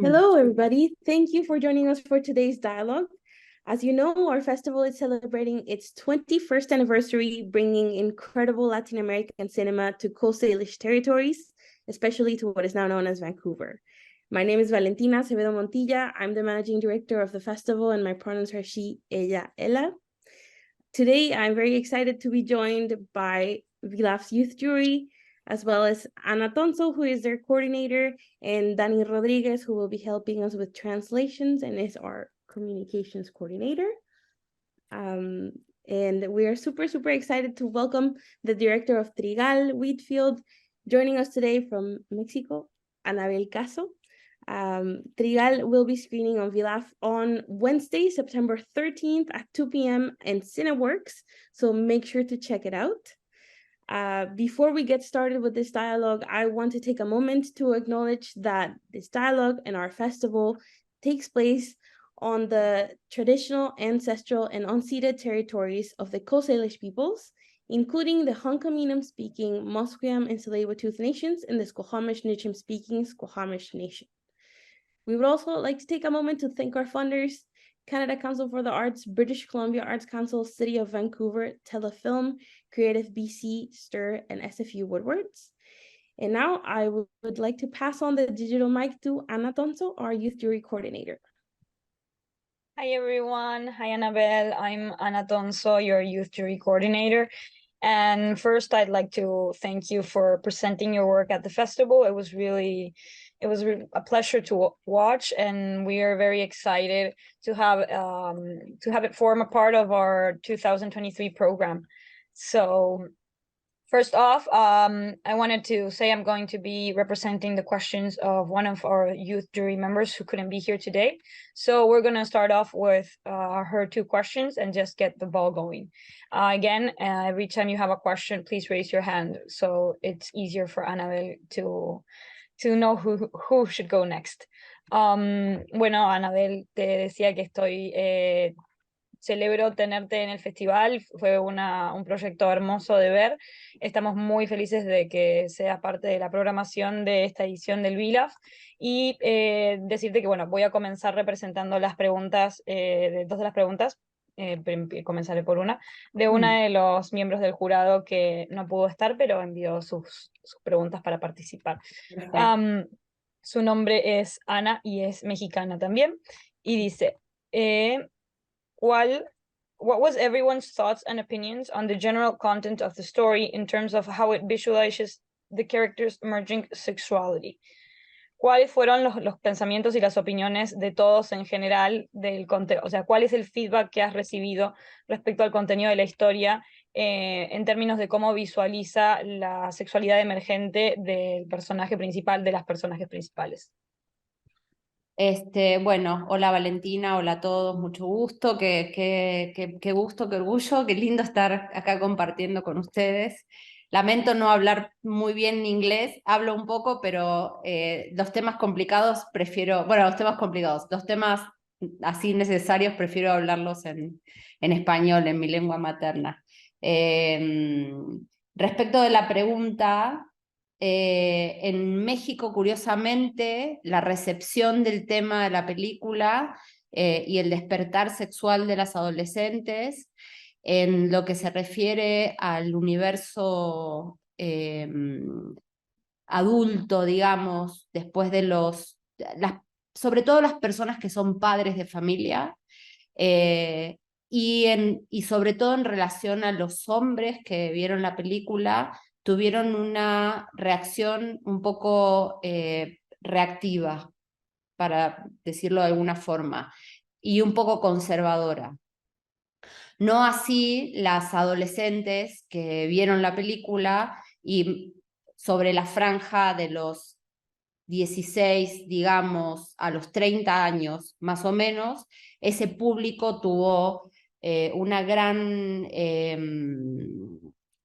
Hello, everybody. Thank you for joining us for today's dialogue. As you know, our festival is celebrating its 21st anniversary, bringing incredible Latin American cinema to Coast Salish territories, especially to what is now known as Vancouver. My name is Valentina Acevedo Montilla. I'm the managing director of the festival, and my pronouns are she, ella, ella. Today, I'm very excited to be joined by VLAF's youth jury, as well as Ana Tonso, who is their coordinator, and Dani Rodriguez, who will be helping us with translations and is our communications coordinator. And we are super excited to welcome the director of Trigal, Whitfield, joining us today from Mexico, Anabel Caso. Trigal will be screening on VLAF on Wednesday, September 13th at 2 p.m. in Cineworks, so make sure to check it out. Before we get started with this dialogue, I want to take a moment to acknowledge that this dialogue and our festival takes place on the traditional, ancestral, and unceded territories of the Coast Salish peoples, including the Hunkaminam-speaking Musqueam and Tsleil-Waututh nations and the Squamish-Nitcham-speaking Squamish Nation. We would also like to take a moment to thank our funders, Canada Council for the Arts, British Columbia Arts Council, City of Vancouver, Telefilm, Creative BC, STIR, and SFU Woodwards. And now I would like to pass on the digital mic to Ana Tonso, our youth jury coordinator. Hi everyone, hi Annabelle, I'm Ana Tonso, your youth jury coordinator. And first I'd like to thank you for presenting your work at the festival. It was a pleasure to watch, and we are very excited to have it form a part of our 2023 program. So first off, I wanted to say I'm going to be representing the questions of one of our youth jury members who couldn't be here today. So we're going to start off with her two questions and just get the ball going. Again, every time you have a question, please raise your hand so it's easier for Annabelle to know who should go next. Bueno, Annabelle, te decía que celebro tenerte en el festival, fue un proyecto hermoso de ver. Estamos muy felices de que seas parte de la programación de esta edición del VLAF y decirte que, bueno, voy a comenzar representando las preguntas, dos de las preguntas, comenzaré por una, de una de los miembros del jurado que no pudo estar, pero envió sus preguntas para participar. Su nombre es Ana y es mexicana también, y dice... what was everyone's thoughts and opinions on the general content of the story in terms of how it visualizes the character's emerging sexuality? ¿Cuáles fueron los pensamientos y las opiniones de todos en general del contenido? O sea, ¿cuál es el feedback que has recibido respecto al contenido de la historia en términos de cómo visualiza la sexualidad emergente del personaje principal, de las personajes principales? Bueno, hola Valentina, hola a todos, mucho gusto, qué gusto, qué orgullo, qué lindo estar acá compartiendo con ustedes. Lamento no hablar muy bien inglés, hablo un poco, pero los temas complicados los temas así necesarios prefiero hablarlos en español, en mi lengua materna. Respecto de la pregunta... en México, curiosamente, la recepción del tema de la película y el despertar sexual de las adolescentes en lo que se refiere al universo adulto, digamos, después de sobre todo las personas que son padres de familia, y sobre todo en relación a los hombres que vieron la película, tuvieron una reacción un poco reactiva, para decirlo de alguna forma, y un poco conservadora. No así las adolescentes que vieron la película y sobre la franja de los 16, digamos, a los 30 años más o menos, ese público tuvo una gran...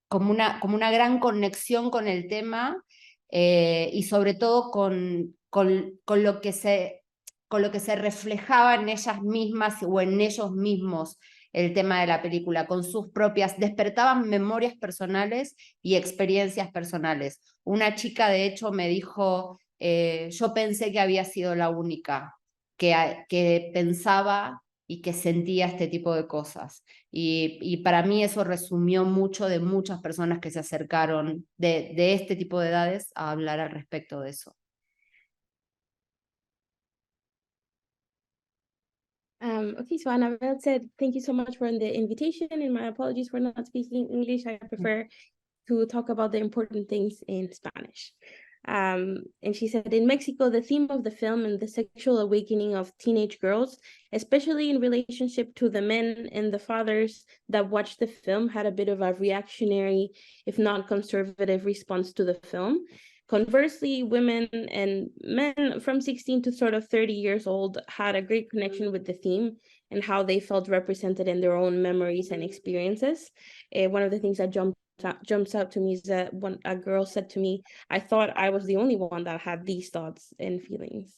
como una gran conexión con el tema y sobre todo con lo que se reflejaba en ellas mismas o en ellos mismos el tema de la película, con sus propias, despertaban memorias personales y experiencias personales. Una chica de hecho me dijo yo pensé que había sido la única que pensaba y que sentía este tipo de cosas. Y para mí eso resumió mucho de muchas personas que se acercaron de este tipo de edades a hablar al respecto de eso. Okay, so Annabelle said, thank you so much for the invitation, and my apologies for not speaking English. I prefer to talk about the important things in Spanish. And she said, in Mexico, the theme of the film and the sexual awakening of teenage girls, especially in relationship to the men and the fathers that watched the film, had a bit of a reactionary, if not conservative, response to the film. Conversely, women and men from 16 to sort of 30 years old had a great connection with the theme and how they felt represented in their own memories and experiences. One of the things that jumps out to me is that when a girl said to me, I thought I was the only one that had these thoughts and feelings.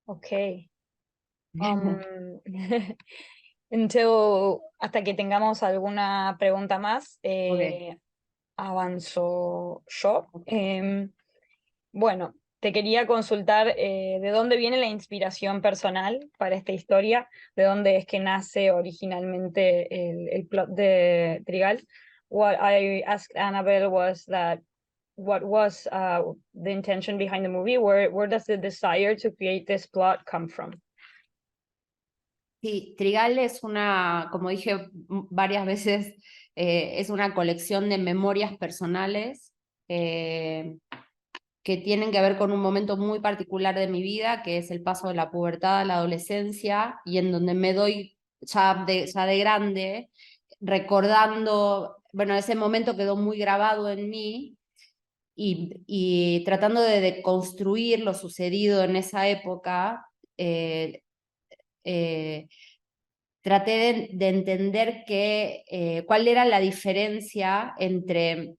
Okay. Hasta que tengamos alguna pregunta más, Okay. avanzo yo. Bueno, te quería consultar de dónde viene la inspiración personal para esta historia, de dónde es que nace originalmente el plot de Trigal. What I asked Annabelle was that what was the intention behind the movie? Where does the desire to create this plot come from? Sí, Trigal es una, como dije varias veces, es una colección de memorias personales que tienen que ver con un momento muy particular de mi vida, que es el paso de la pubertad a la adolescencia, y en donde me doy ya de grande, recordando, bueno, ese momento quedó muy grabado en mí, y tratando de deconstruir lo sucedido en esa época, traté de entender cuál era la diferencia entre,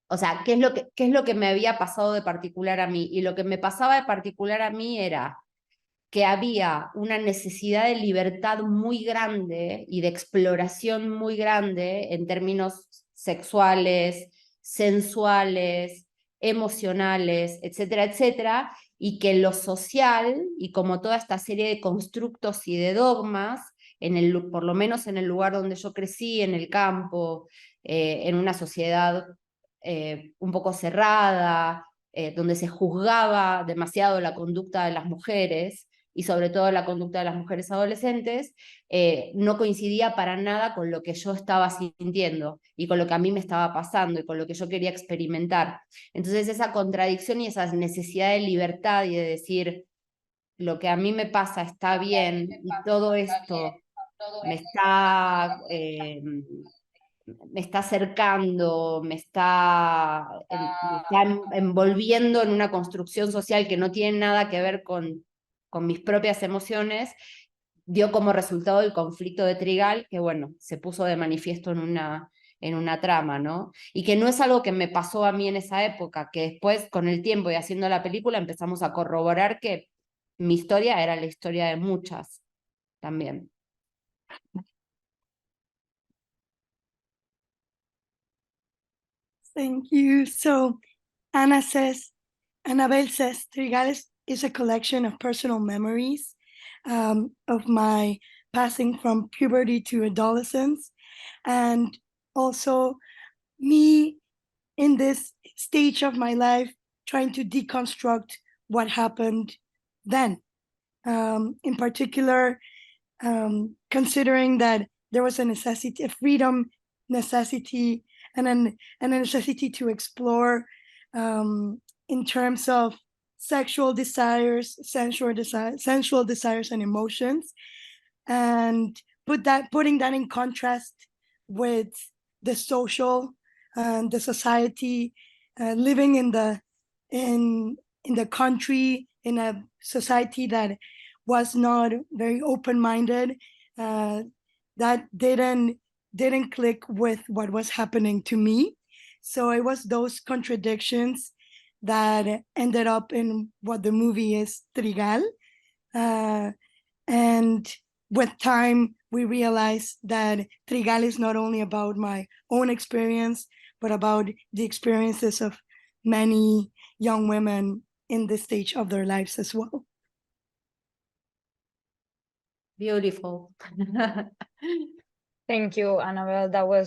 o sea, qué es lo que me había pasado de particular a mí. Y lo que me pasaba de particular a mí era que había una necesidad de libertad muy grande y de exploración muy grande en términos sexuales, sensuales, emocionales, etcétera, etcétera, y que lo social, y como toda esta serie de constructos y de dogmas, por lo menos en el lugar donde yo crecí, en el campo, en una sociedad un poco cerrada, donde se juzgaba demasiado la conducta de las mujeres, y sobre todo la conducta de las mujeres adolescentes, no coincidía para nada con lo que yo estaba sintiendo y con lo que a mí me estaba pasando y con lo que yo quería experimentar. Entonces esa contradicción y esa necesidad de libertad y de decir, lo que a mí me pasa está bien y todo esto me está... me está acercando, me está envolviendo en una construcción social que no tiene nada que ver con mis propias emociones, dio como resultado el conflicto de Trigal, que bueno, se puso de manifiesto en una trama, ¿no? Y que no es algo que me pasó a mí en esa época, que después, con el tiempo y haciendo la película, empezamos a corroborar que mi historia era la historia de muchas también. Thank you. So Annabelle says, Trigal is a collection of personal memories of my passing from puberty to adolescence, and also me in this stage of my life trying to deconstruct what happened then. In particular, considering that there was a necessity, a freedom necessity, and a necessity to explore in terms of sexual desires, sensual desires and emotions, and putting that in contrast with the social and the society, living in the country, in a society that was not very open-minded, that didn't click with what was happening to me. So it was those contradictions that ended up in what the movie is, Trigal. And with time, we realized that Trigal is not only about my own experience, but about the experiences of many young women in this stage of their lives as well. Beautiful. Thank you, Annabelle.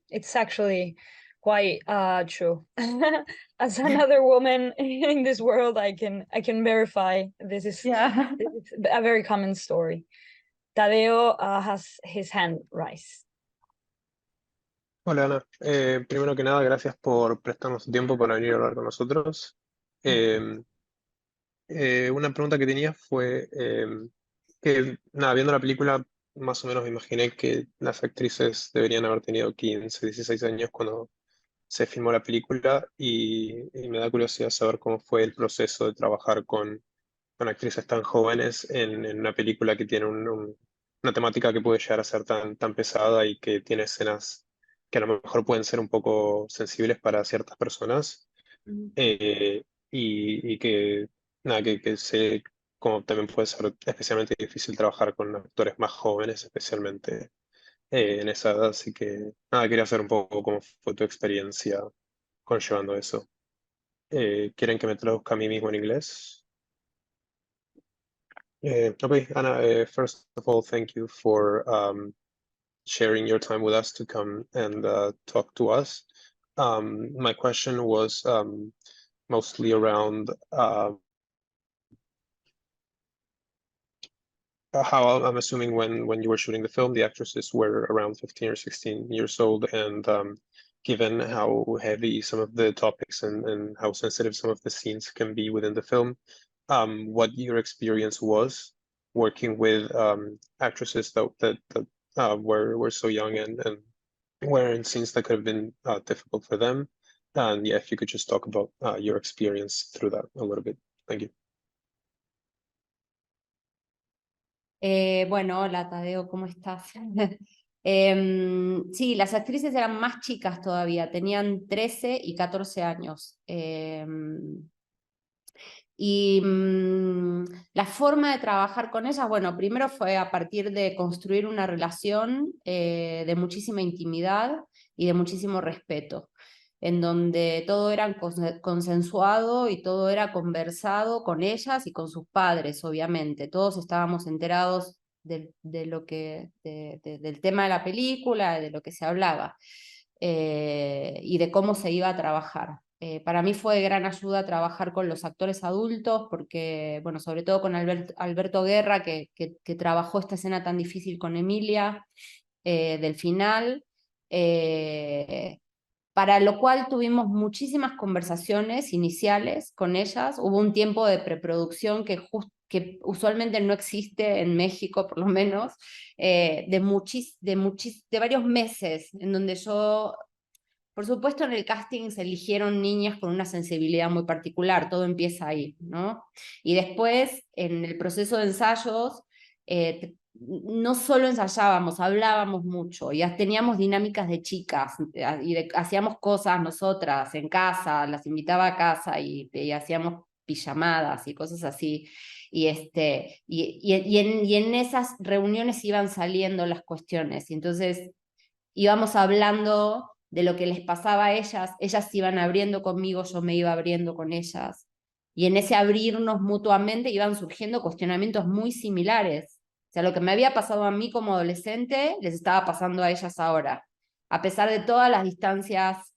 It's actually quite true. As another woman in this world, I can verify this is Yeah. a very common story. Tadeo has his hand raised. Hola Ana, primero que nada, gracias por prestarnos tu tiempo para venir a hablar con nosotros. Eh, una pregunta que tenía fue que, nada, viendo la película, más o menos me imaginé que las actrices deberían haber tenido 15, 16 años cuando se filmó la película y me da curiosidad saber cómo fue el proceso de trabajar con actrices tan jóvenes en una película que tiene una temática que puede llegar a ser tan pesada y que tiene escenas que a lo mejor pueden ser un poco sensibles para ciertas personas eh, y que, nada, que sé como también puede ser especialmente difícil trabajar con actores más jóvenes, especialmente en esa edad. Así que, nada, quería saber un poco cómo fue tu experiencia conllevando eso. ¿Quieren que me traduzca a mí mismo en inglés? Okay, Anna, first of all, thank you for sharing your time with us to come and talk to us. My question was mostly around how I'm assuming when you were shooting the film, the actresses were around 15 or 16 years old, and given how heavy some of the topics and how sensitive some of the scenes can be within the film, what your experience was working with actresses that were so young and were in scenes that could have been difficult for them. And yeah, if you could just talk about your experience through that a little bit. Thank you. Bueno, hola Tadeo, ¿cómo estás? Sí, las actrices eran más chicas todavía, tenían 13 y 14 años. La forma de trabajar con ellas, bueno, primero fue a partir de construir una relación de muchísima intimidad y de muchísimo respeto, en donde todo era consensuado y todo era conversado con ellas y con sus padres, obviamente. Todos estábamos enterados de lo del tema de la película, de lo que se hablaba y de cómo se iba a trabajar. Para mí fue de gran ayuda trabajar con los actores adultos, porque, bueno, sobre todo con Alberto Guerra, que trabajó esta escena tan difícil con Emilia, del final, para lo cual tuvimos muchísimas conversaciones iniciales con ellas. Hubo un tiempo de preproducción que usualmente no existe en México, por lo menos, de varios meses, en donde yo... Por supuesto, en el casting se eligieron niñas con una sensibilidad muy particular, todo empieza ahí, ¿no? Y después, en el proceso de ensayos, no solo ensayábamos, hablábamos mucho, y teníamos dinámicas de chicas, y hacíamos cosas nosotras en casa, las invitaba a casa y hacíamos pijamadas y cosas así. Y en esas reuniones iban saliendo las cuestiones, y entonces íbamos hablando de lo que les pasaba a ellas se iban abriendo conmigo, yo me iba abriendo con ellas. Y en ese abrirnos mutuamente iban surgiendo cuestionamientos muy similares. O sea, lo que me había pasado a mí como adolescente, les estaba pasando a ellas ahora. A pesar de todas las distancias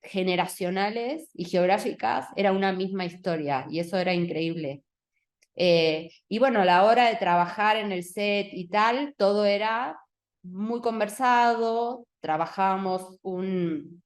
generacionales y geográficas, era una misma historia, y eso era increíble. Y bueno, a la hora de trabajar en el set y tal, todo era muy conversado, trabajábamos un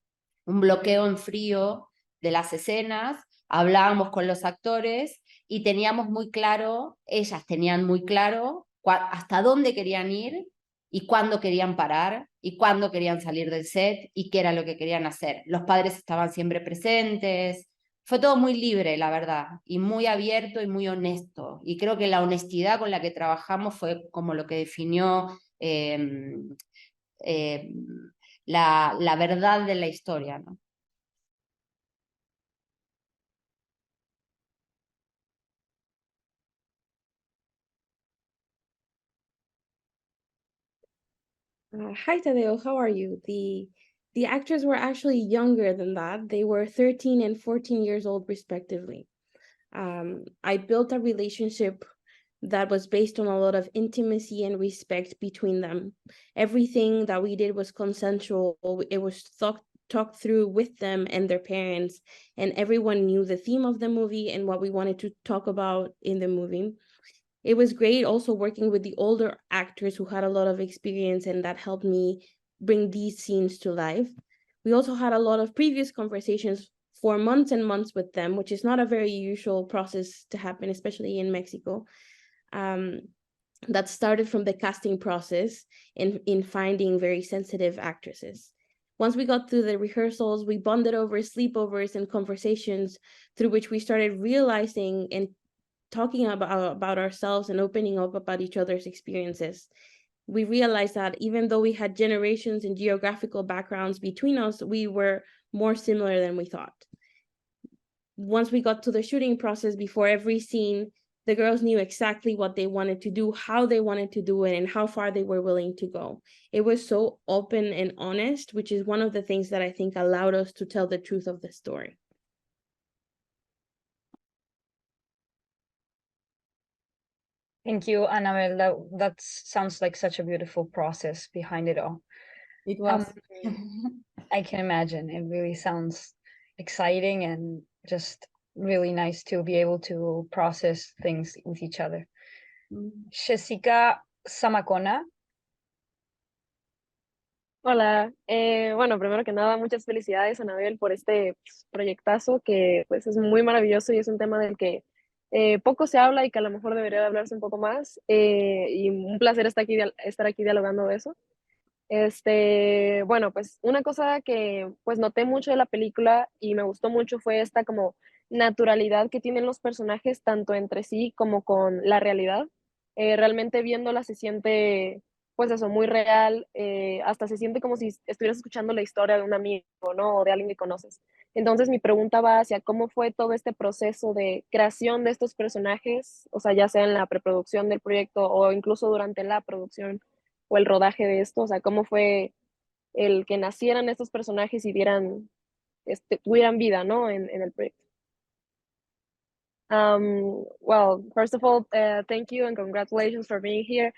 bloqueo en frío de las escenas, hablábamos con los actores y teníamos muy claro, ellas tenían muy claro hasta dónde querían ir y cuándo querían parar y cuándo querían salir del set y qué era lo que querían hacer. Los padres estaban siempre presentes. Fue todo muy libre, la verdad, y muy abierto y muy honesto. Y creo que la honestidad con la que trabajamos fue como lo que definió eh, eh, la verdad de la historia, ¿no? Hi, Tadeo. How are you? The actors were actually younger than that. They were 13 and 14 years old, respectively. I built a relationship that was based on a lot of intimacy and respect between them. Everything that we did was consensual. It was talked through with them and their parents, and everyone knew the theme of the movie and what we wanted to talk about in the movie. It was great also working with the older actors who had a lot of experience, and that helped me bring these scenes to life. We also had a lot of previous conversations for months and months with them, which is not a very usual process to happen, especially in Mexico. That started from the casting process in finding very sensitive actresses. Once we got through the rehearsals, we bonded over sleepovers and conversations through which we started realizing and talking about ourselves and opening up about each other's experiences. We realized that even though we had generations and geographical backgrounds between us, we were more similar than we thought. Once we got to the shooting process, before every scene, the girls knew exactly what they wanted to do, how they wanted to do it, and how far they were willing to go. It was so open and honest, which is one of the things that I think allowed us to tell the truth of the story. Thank you, Annabelle. That sounds like such a beautiful process behind it all. It was. I can imagine. It really sounds exciting and just really nice to be able to process things with each other. Jessica Samacona. Hola, bueno, primero que nada, muchas felicidades, Anabel, por este proyectazo que pues es muy maravilloso y es un tema del que poco se habla y que a lo mejor debería de hablarse un poco más. Y un placer estar aquí dialogando de eso. Bueno, pues una cosa que pues noté mucho de la película y me gustó mucho fue esta como naturalidad que tienen los personajes tanto entre sí como con la realidad. Realmente viéndola se siente pues eso, muy real, hasta se siente como si estuvieras escuchando la historia de un amigo, ¿no? O de alguien que conoces. Entonces mi pregunta va hacia cómo fue todo este proceso de creación de estos personajes, o sea, ya sea en la preproducción del proyecto o incluso durante la producción o el rodaje de esto, o sea, cómo fue el que nacieran estos personajes y tuvieran vida, ¿no? En el proyecto. Well, first of all, thank you and congratulations for being here.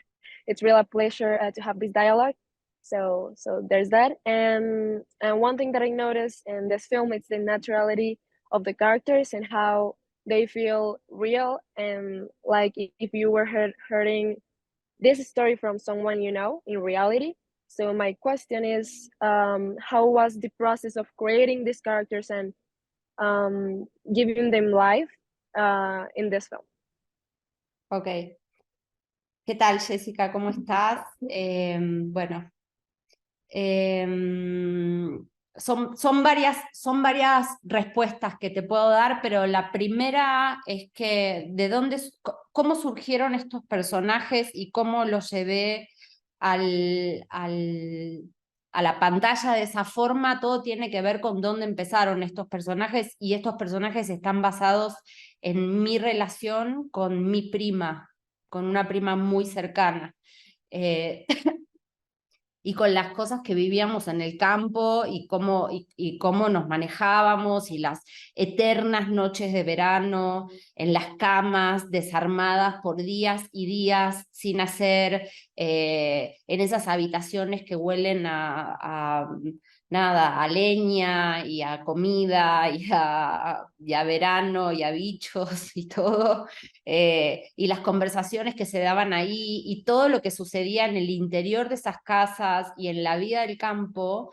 It's really a pleasure to have this dialogue. So there's that. And one thing that I noticed in this film is the naturality of the characters and how they feel real and like if you were hearing this story from someone you know in reality. So my question is, how was the process of creating these characters and giving them life in this film? Ok. ¿Qué tal, Jessica? ¿Cómo estás? Bueno, son varias respuestas que te puedo dar, pero la primera es que cómo surgieron estos personajes y cómo los llevé a la pantalla de esa forma, todo tiene que ver con dónde empezaron estos personajes, y estos personajes están basados en mi relación con mi prima, con una prima muy cercana. Y con las cosas que vivíamos en el campo y cómo nos manejábamos, y las eternas noches de verano en las camas, desarmadas por días y días, sin hacer, en esas habitaciones que huelen nada, a leña y a comida y a verano y a bichos y todo, y las conversaciones que se daban ahí y todo lo que sucedía en el interior de esas casas y en la vida del campo,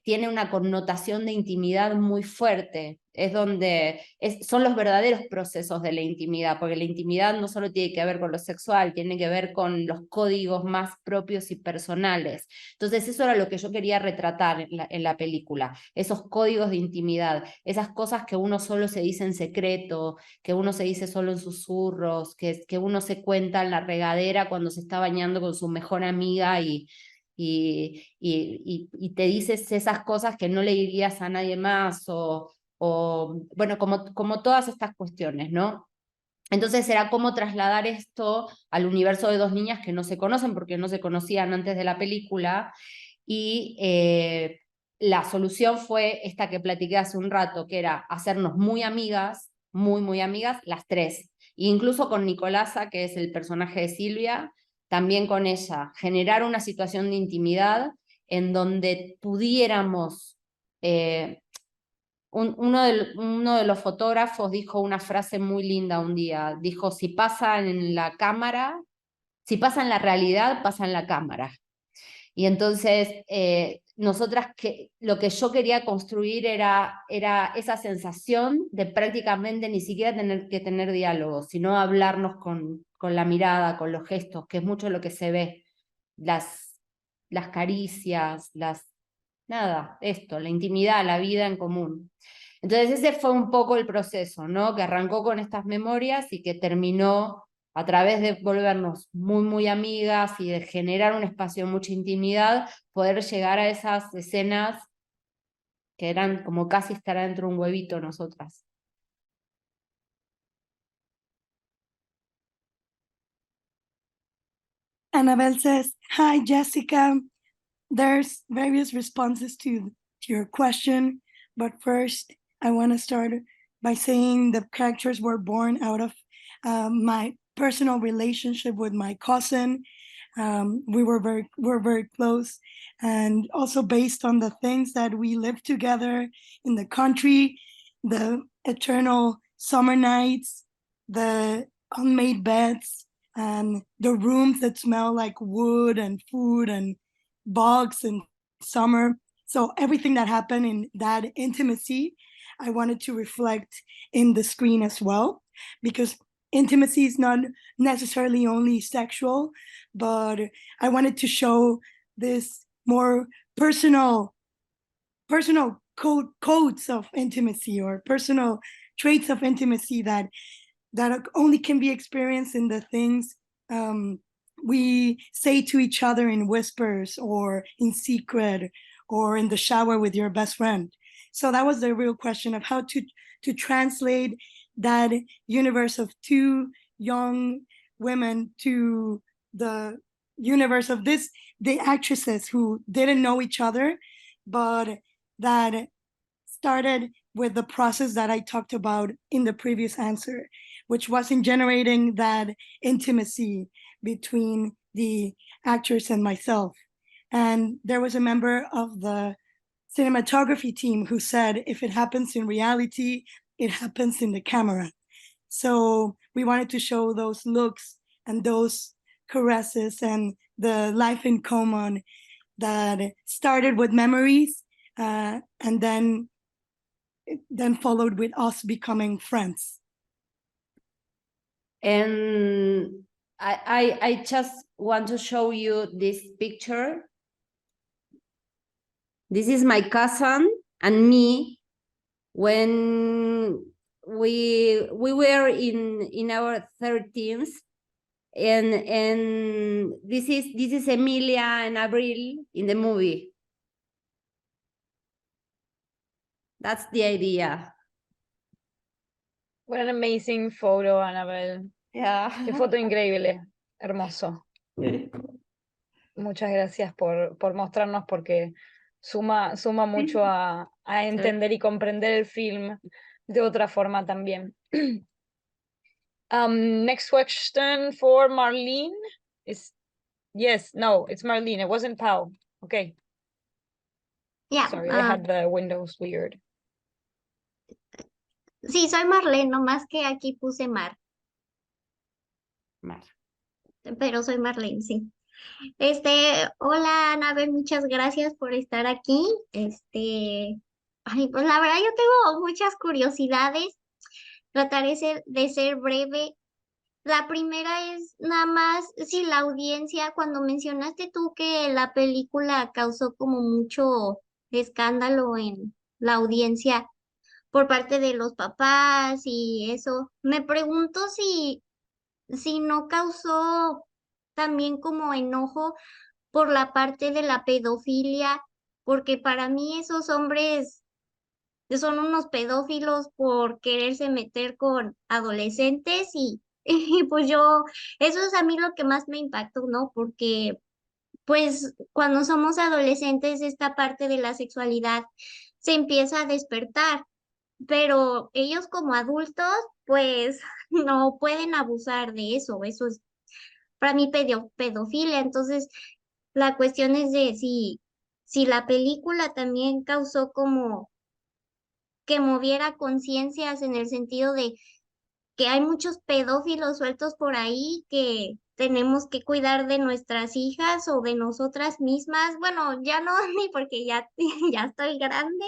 tiene una connotación de intimidad muy fuerte. Es donde son los verdaderos procesos de la intimidad, porque la intimidad no solo tiene que ver con lo sexual, tiene que ver con los códigos más propios y personales. Entonces eso era lo que yo quería retratar en la película, esos códigos de intimidad, esas cosas que uno solo se dice en secreto, que uno se dice solo en susurros, que uno se cuenta en la regadera cuando se está bañando con su mejor amiga y te dices esas cosas que no le dirías a nadie más, o bueno, como todas estas cuestiones, ¿no? Entonces era cómo trasladar esto al universo de dos niñas que no se conocen porque no se conocían antes de la película. Y la solución fue esta que platiqué hace un rato, que era hacernos muy amigas, muy amigas, las tres. E incluso con Nicolasa, que es el personaje de Silvia, también con ella, generar una situación de intimidad en donde pudiéramos... uno de los fotógrafos dijo una frase muy linda un día, dijo, si pasa en la cámara, si pasa en la realidad, pasa en la cámara. Y entonces, nosotras, lo que yo quería construir era esa sensación de prácticamente ni siquiera tener que tener diálogo, sino hablarnos con la mirada, con los gestos, que es mucho lo que se ve, las caricias, nada, esto, la intimidad, la vida en común. Entonces ese fue un poco el proceso, ¿no? Que arrancó con estas memorias y que terminó a través de volvernos muy amigas y de generar un espacio de mucha intimidad, poder llegar a esas escenas que eran como casi estar dentro de un huevito nosotras. Annabelle says, "Hi, Jessica. There's various responses to your question, but first I want to start by saying the characters were born out of my personal relationship with my cousin. We're very close, and also based on the things that we lived together in the country, the eternal summer nights, the unmade beds, and the rooms that smell like wood and food and bugs in summer. So everything that happened in that intimacy, I wanted to reflect in the screen as well, because intimacy is not necessarily only sexual, but I wanted to show this more personal codes of intimacy, or personal traits of intimacy that only can be experienced in the things we say to each other in whispers, or in secret, or in the shower with your best friend. So that was the real question of how to translate that universe of two young women to the universe of the actresses who didn't know each other, but that started with the process that I talked about in the previous answer, which was in generating that intimacy between the actors and myself. And there was a member of the cinematography team who said, if it happens in reality, it happens in the camera. So we wanted to show those looks and those caresses and the life in common that started with memories, and then followed with us becoming friends. And I just want to show you this picture. This is my cousin and me when we were in our 13th, and this is Emilia and Abril in the movie. That's the idea. What an amazing photo, Annabelle. Yeah. Qué foto increíble, hermoso. Muchas gracias por mostrarnos, porque suma mucho a entender y comprender el film de otra forma también. Next question for Marlene is, yes, no, it's Marlene. It wasn't Pau. Okay. Yeah. Sorry, I had the windows weird. Sí, soy Marlene, nomás que aquí puse Mar, pero soy Marlene, sí. Hola, Anabel, muchas gracias por estar aquí. Ay, pues la verdad yo tengo muchas curiosidades. Trataré de ser breve. La primera es nada más si la audiencia, cuando mencionaste tú que la película causó como mucho escándalo en la audiencia por parte de los papás y eso, me pregunto si no causó también como enojo por la parte de la pedofilia, porque para mí esos hombres son unos pedófilos por quererse meter con adolescentes y pues yo, eso es a mí lo que más me impactó, ¿no? Porque pues cuando somos adolescentes esta parte de la sexualidad se empieza a despertar, pero ellos como adultos pues no pueden abusar de eso, eso es para mí pedofilia, entonces la cuestión es de si la película también causó como que moviera conciencias en el sentido de que hay muchos pedófilos sueltos por ahí que tenemos que cuidar de nuestras hijas o de nosotras mismas. Bueno, ya no, ni porque ya, ya estoy grande,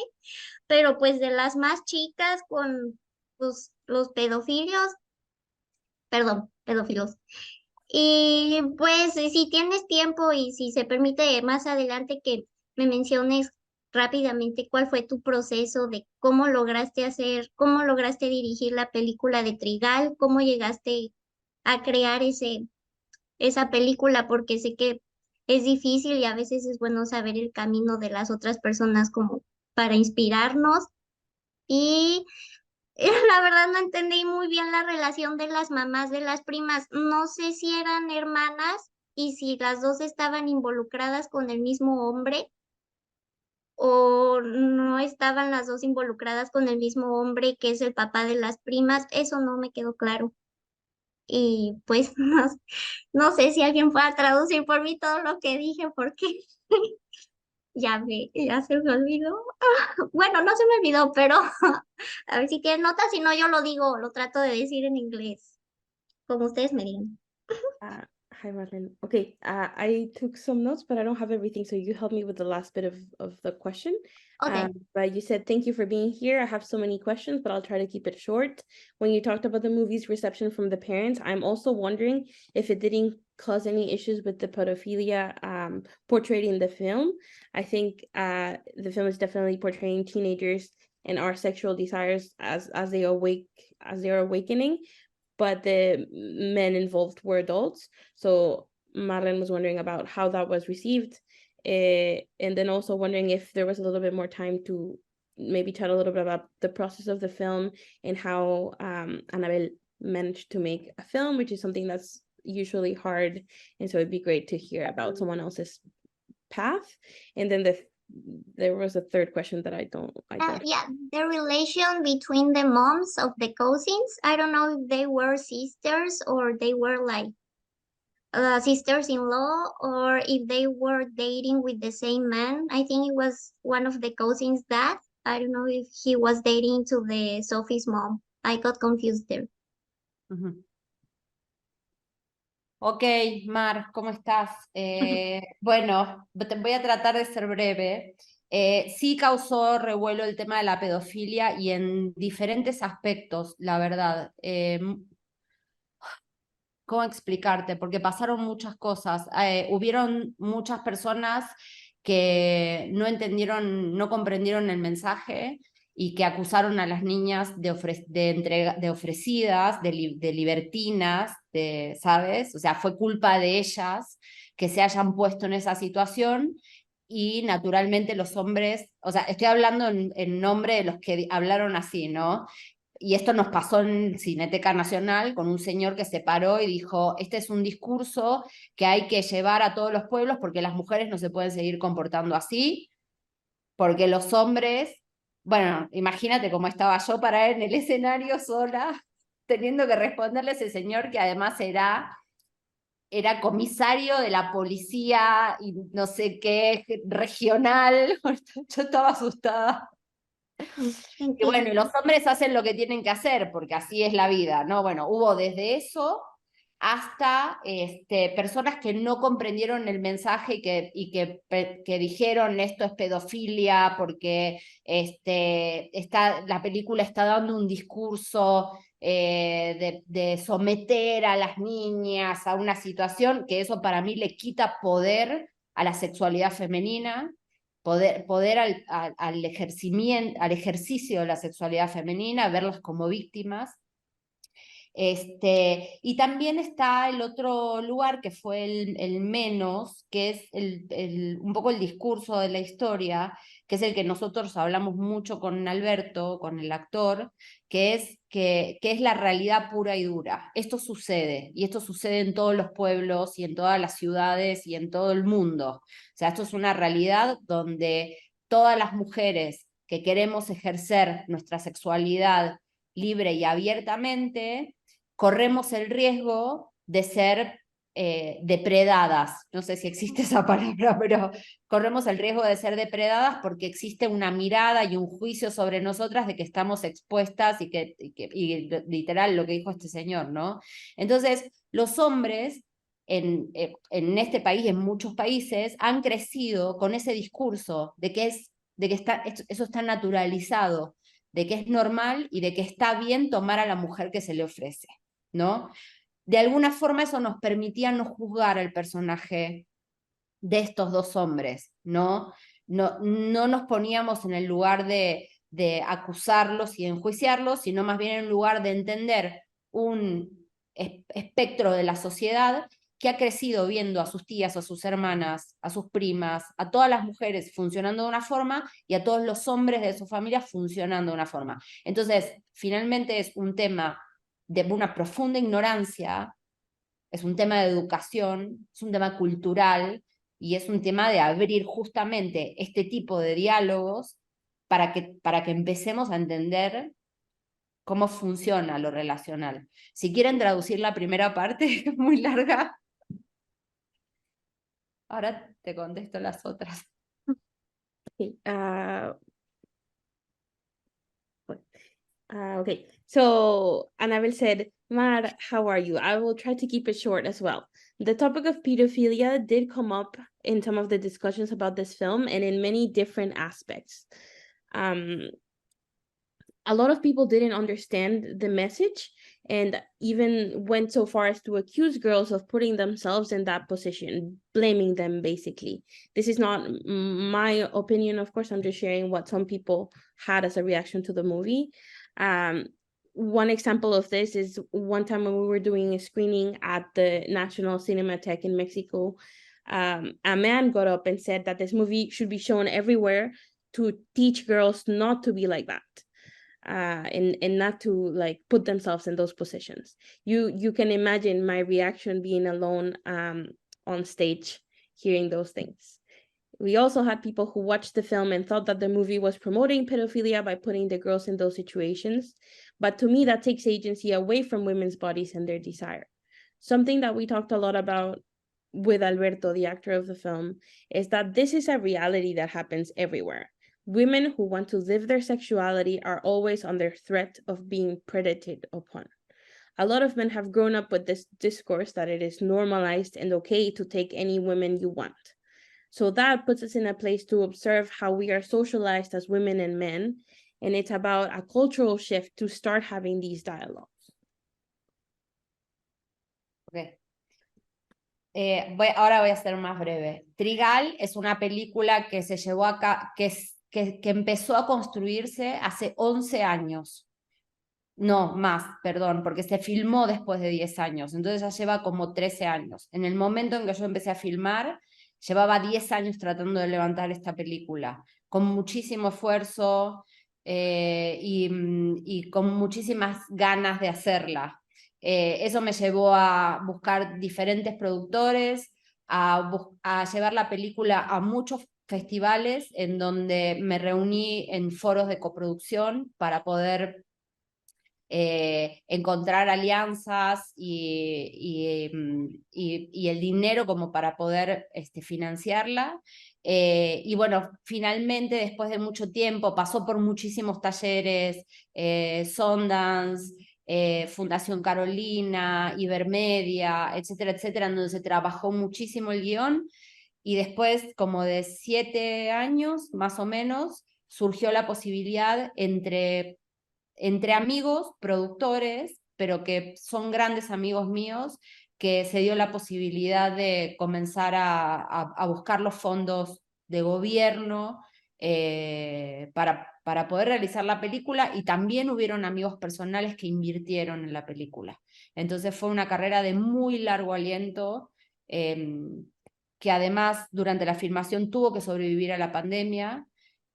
pero pues de las más chicas con los pedofilios, perdón, pedófilos. Y pues si tienes tiempo y si se permite más adelante que me menciones rápidamente cuál fue tu proceso de cómo lograste hacer, cómo lograste dirigir la película de Trigal, cómo llegaste a crear esa película, porque sé que es difícil y a veces es bueno saber el camino de las otras personas como para inspirarnos. Y la verdad no entendí muy bien la relación de las mamás de las primas. No sé si eran hermanas y si las dos estaban involucradas con el mismo hombre o no estaban las dos involucradas con el mismo hombre que es el papá de las primas. Eso no me quedó claro. Y pues no sé si alguien pueda traducir por mí todo lo que dije porque ya se me olvidó. Bueno, no se me olvidó, pero a ver si tienen notas, si no yo lo digo, lo trato de decir en inglés, como ustedes me digan. Uh, Hi, Marlene. Okay, I took some notes, but I don't have everything, so you help me with the last bit of the question. Okay. But you said, thank you for being here. I have so many questions, but I'll try to keep it short. When you talked about the movie's reception from the parents, I'm also wondering if it didn't cause any issues with the pedophilia portrayed in the film. I think the film is definitely portraying teenagers and our sexual desires as they are awakening, but the men involved were adults. So Marlene was wondering about how that was received, and then also wondering if there was a little bit more time to maybe chat a little bit about the process of the film and how Annabelle managed to make a film, which is something that's usually hard. And so it'd be great to hear about someone else's path. And then there was a third question that I don't. Yeah, the relation between the moms of the cousins. I don't know if they were sisters or they were like sisters-in-law or if they were dating with the same man. I think it was one of the cousins' dad. I don't know if he was dating to the Sophie's mom. I got confused there. Ujú. Ok, Mar, ¿cómo estás? Bueno, voy a tratar de ser breve. Sí causó revuelo el tema de la pedofilia y en diferentes aspectos, la verdad. ¿Cómo explicarte? Porque pasaron muchas cosas. Hubieron muchas personas que no entendieron, no comprendieron el mensaje y que acusaron a las niñas de ofrecidas, de libertinas, ¿sabes? O sea, fue culpa de ellas que se hayan puesto en esa situación y naturalmente los hombres, o sea, estoy hablando en nombre de los que hablaron así, ¿no? Y esto nos pasó en Cineteca Nacional con un señor que se paró y dijo, este es un discurso que hay que llevar a todos los pueblos porque las mujeres no se pueden seguir comportando así, porque los hombres, bueno, imagínate cómo estaba yo parada en el escenario sola, teniendo que responderle a ese señor que además era comisario de la policía y no sé qué, regional. Yo estaba asustada. Y bueno, los hombres hacen lo que tienen que hacer, porque así es la vida, ¿no? Bueno, hubo desde eso hasta personas que no comprendieron el mensaje y que dijeron esto es pedofilia porque la película está dando un discurso de someter a las niñas a una situación que eso para mí le quita poder a la sexualidad femenina. Poder al ejercicio de la sexualidad femenina, verlas como víctimas. Y también está el otro lugar que fue el menos, que es un poco el discurso de la historia, que es el que nosotros hablamos mucho con Alberto, con el actor, que es la realidad pura y dura. Esto sucede, y esto sucede en todos los pueblos y en todas las ciudades y en todo el mundo. O sea, esto es una realidad donde todas las mujeres que queremos ejercer nuestra sexualidad libre y abiertamente, corremos el riesgo de ser depredadas. No sé si existe esa palabra, pero corremos el riesgo de ser depredadas porque existe una mirada y un juicio sobre nosotras de que estamos expuestas y literal lo que dijo este señor, ¿no? Entonces, los hombres en este país y en muchos países han crecido con ese discurso de que eso está naturalizado, de que es normal y de que está bien tomar a la mujer que se le ofrece, ¿no? De alguna forma eso nos permitía no juzgar al personaje de estos dos hombres, ¿no? No nos poníamos en el lugar de acusarlos y enjuiciarlos, sino más bien en el lugar de entender un espectro de la sociedad que ha crecido viendo a sus tías, a sus hermanas, a sus primas, a todas las mujeres funcionando de una forma y a todos los hombres de su familia funcionando de una forma. Entonces, finalmente es un tema de una profunda ignorancia, es un tema de educación, es un tema cultural y es un tema de abrir justamente este tipo de diálogos para que empecemos a entender cómo funciona lo relacional. Si quieren traducir la primera parte, que es muy larga, ahora te contesto las otras. Okay. Okay. So Annabelle said, Mar, how are you? I will try to keep it short as well. The topic of pedophilia did come up in some of the discussions about this film and in many different aspects. A lot of people didn't understand the message and even went so far as to accuse girls of putting themselves in that position, blaming them basically. This is not my opinion, of course. I'm just sharing what some people had as a reaction to the movie. One example of this is one time when we were doing a screening at the National Cinematheque in Mexico, a man got up and said that this movie should be shown everywhere to teach girls not to be like that. And not to like put themselves in those positions. You can imagine my reaction being alone on stage hearing those things. We also had people who watched the film and thought that the movie was promoting pedophilia by putting the girls in those situations. But to me, that takes agency away from women's bodies and their desire. Something that we talked a lot about with Alberto, the actor of the film, is that this is a reality that happens everywhere. Women who want to live their sexuality are always under threat of being predated upon. A lot of men have grown up with this discourse that it is normalized and okay to take any women you want. So that puts us in a place to observe how we are socialized as women and men, and it's about a cultural shift to start having these dialogues. Okay. Ahora voy a ser más breve. Trigal es una película que se llevó acá, que empezó a construirse hace 11 años. No, más, perdón, porque se filmó después de 10 años, entonces ya lleva como 13 años. En el momento en que yo empecé a filmar, llevaba 10 años tratando de levantar esta película, con muchísimo esfuerzo y con muchísimas ganas de hacerla. Eso me llevó a buscar diferentes productores, a llevar la película a muchos festivales en donde me reuní en foros de coproducción para poder encontrar alianzas y el dinero como para poder financiarla. Y bueno, finalmente, después de mucho tiempo, pasó por muchísimos talleres, Sundance, Fundación Carolina, Ibermedia, etcétera, etcétera, en donde se trabajó muchísimo el guión. Y después, como de 7 años, más o menos, surgió la posibilidad entre amigos, productores, pero que son grandes amigos míos, que se dio la posibilidad de comenzar a buscar los fondos de gobierno para para poder realizar la película, y también hubieron amigos personales que invirtieron en la película. Entonces fue una carrera de muy largo aliento, que además durante la filmación tuvo que sobrevivir a la pandemia,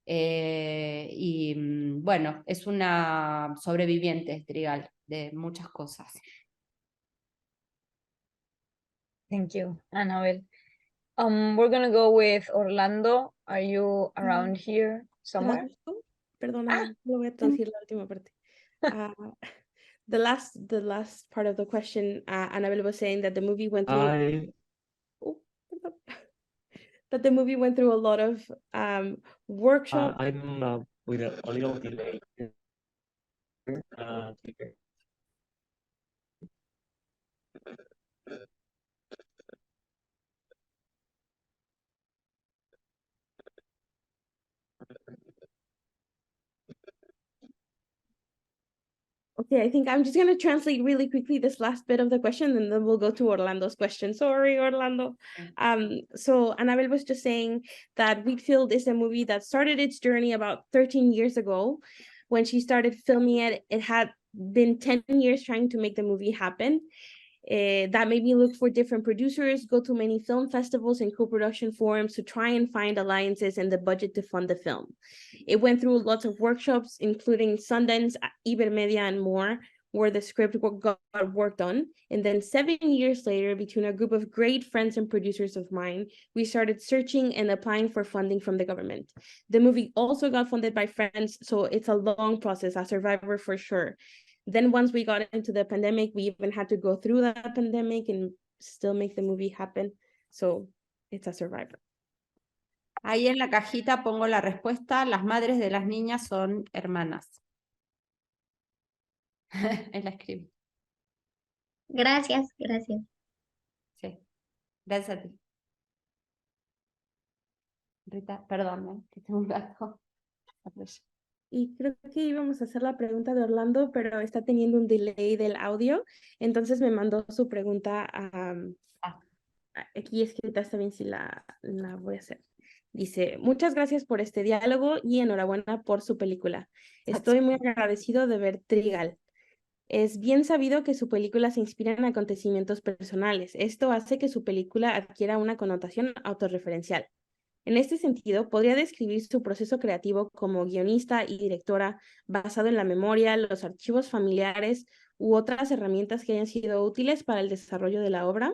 y bueno, es una sobreviviente, Trigal, de muchas cosas. Thank you, Annabelle. We're gonna go with Orlando. Are you around here somewhere? Perdona, no voy a traducir la última parte. The last part of the question, Annabelle was saying that the movie went through. Oh, perdón. That the movie went through a lot of workshops. I'm with a little delay. Okay, I think I'm just going to translate really quickly this last bit of the question, and then we'll go to Orlando's question. Sorry, Orlando. So Annabelle was just saying that Wheatfield is a movie that started its journey about 13 years ago. When she started filming it, it had been 10 years trying to make the movie happen. That made me look for different producers, go to many film festivals and co-production forums to try and find alliances and the budget to fund the film. It went through lots of workshops, including Sundance, Ibermedia, and more, where the script got worked on. And then 7 years later, between a group of great friends and producers of mine, we started searching and applying for funding from the government. The movie also got funded by friends, so it's a long process, a survivor for sure. Then once we got into the pandemic, we even had to go through that pandemic and still make the movie happen. So it's a survivor. Ahí en la cajita pongo la respuesta. Las madres de las niñas son hermanas. Él la escribe. Gracias. Sí. Gracias a ti. Rita, perdón, que tengo un gato. Y creo que íbamos a hacer la pregunta de Orlando, pero está teniendo un delay del audio, entonces me mandó su pregunta aquí escrita, está bien si la voy a hacer. Dice, muchas gracias por este diálogo y enhorabuena por su película. Estoy muy agradecido de ver Trigal. Es bien sabido que su película se inspira en acontecimientos personales. Esto hace que su película adquiera una connotación autorreferencial. En este sentido, podría describir su proceso creativo como guionista y directora basado en la memoria, los archivos familiares u otras herramientas que hayan sido útiles para el desarrollo de la obra.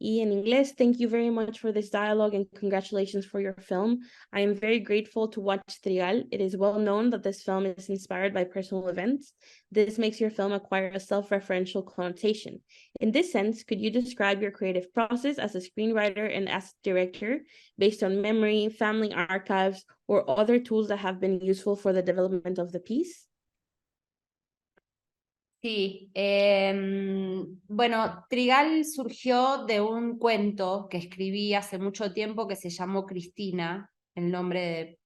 Y en inglés, thank you very much for this dialogue and congratulations for your film. I am very grateful to watch Trigal. It is well known that this film is inspired by personal events. This makes your film acquire a self-referential connotation. In this sense, could you describe your creative process as a screenwriter and as a director based on memory, family archives, or other tools that have been useful for the development of the piece? Sí, bueno, Trigal surgió de un cuento que escribí hace mucho tiempo que se llamó Cristina, el nombre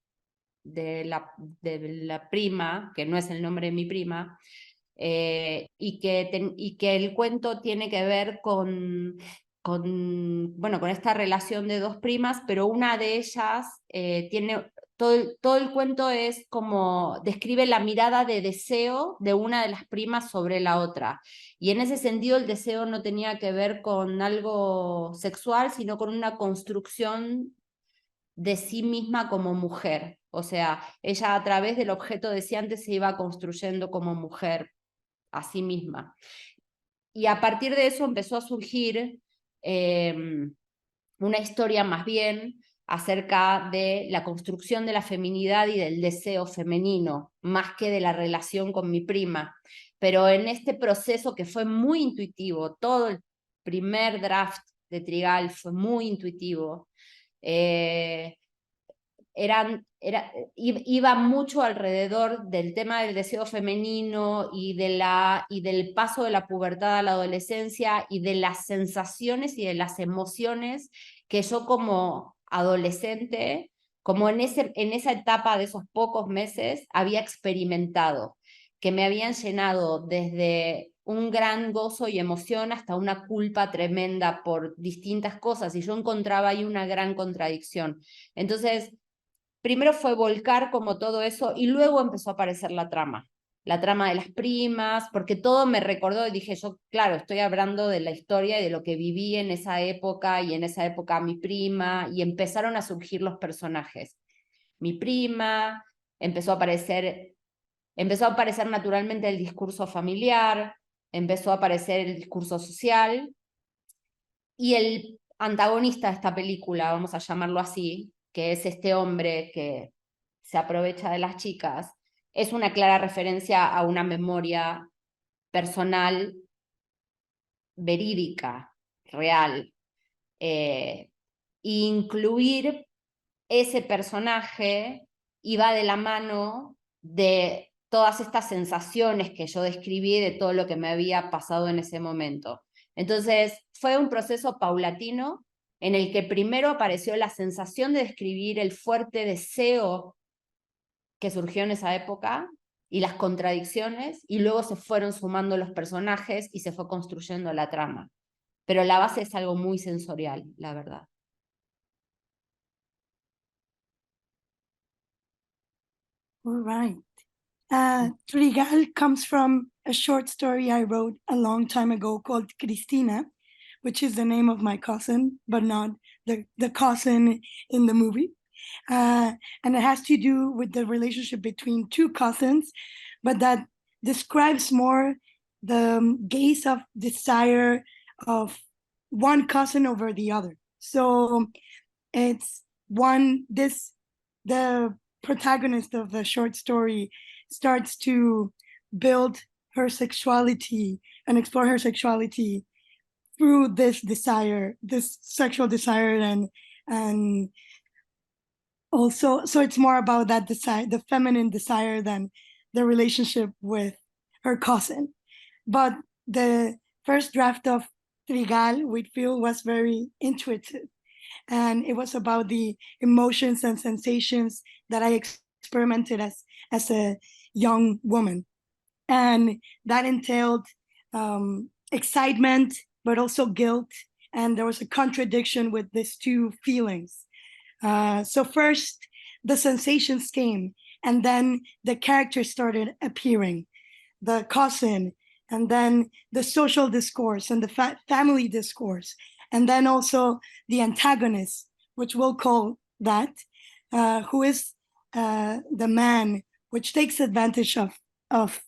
de la prima, que no es el nombre de mi prima, y que el cuento tiene que ver con esta relación de dos primas, pero una de ellas tiene... Todo el cuento es como describe la mirada de deseo de una de las primas sobre la otra. Y en ese sentido el deseo no tenía que ver con algo sexual, sino con una construcción de sí misma como mujer. O sea, ella a través del objeto deseante se iba construyendo como mujer a sí misma. Y a partir de eso empezó a surgir una historia más bien acerca de la construcción de la feminidad y del deseo femenino, más que de la relación con mi prima. Pero en este proceso que fue muy intuitivo, todo el primer draft de Trigal fue muy intuitivo, iba mucho alrededor del tema del deseo femenino y del paso de la pubertad a la adolescencia y de las sensaciones y de las emociones que yo como adolescente, como en esa etapa de esos pocos meses, había experimentado, que me habían llenado desde un gran gozo y emoción hasta una culpa tremenda por distintas cosas, y yo encontraba ahí una gran contradicción. Entonces, primero fue volcar como todo eso y luego empezó a aparecer la trama de las primas, porque todo me recordó y dije yo, claro, estoy hablando de la historia y de lo que viví en esa época y en esa época mi prima y empezaron a surgir los personajes. Mi prima, empezó a aparecer naturalmente el discurso familiar, empezó a aparecer el discurso social y el antagonista de esta película, vamos a llamarlo así, que es este hombre que se aprovecha de las chicas, es una clara referencia a una memoria personal, verídica, real. Incluir ese personaje iba de la mano de todas estas sensaciones que yo describí de todo lo que me había pasado en ese momento. Entonces, fue un proceso paulatino en el que primero apareció la sensación de describir el fuerte deseo que surgió en esa época y las contradicciones, y luego se fueron sumando los personajes y se fue construyendo la trama. Pero la base es algo muy sensorial, la verdad. All right. Trigal comes from a short story I wrote a long time ago called Cristina, which is the name of my cousin, but not the cousin in the movie. And it has to do with the relationship between two cousins, but that describes more the gaze of desire of one cousin over the other. So it's the protagonist of the short story starts to build her sexuality and explore her sexuality through this desire, this sexual desire, and also, so it's more about that desire, the feminine desire, than the relationship with her cousin. But the first draft of Trigal, we feel, was very intuitive, and it was about the emotions and sensations that I experimented as a young woman, and that entailed excitement, but also guilt, and there was a contradiction with these two feelings. So first, the sensations came, and then the characters started appearing, the cousin, and then the social discourse and the family discourse, and then also the antagonist, which we'll call that, who is the man, which takes advantage of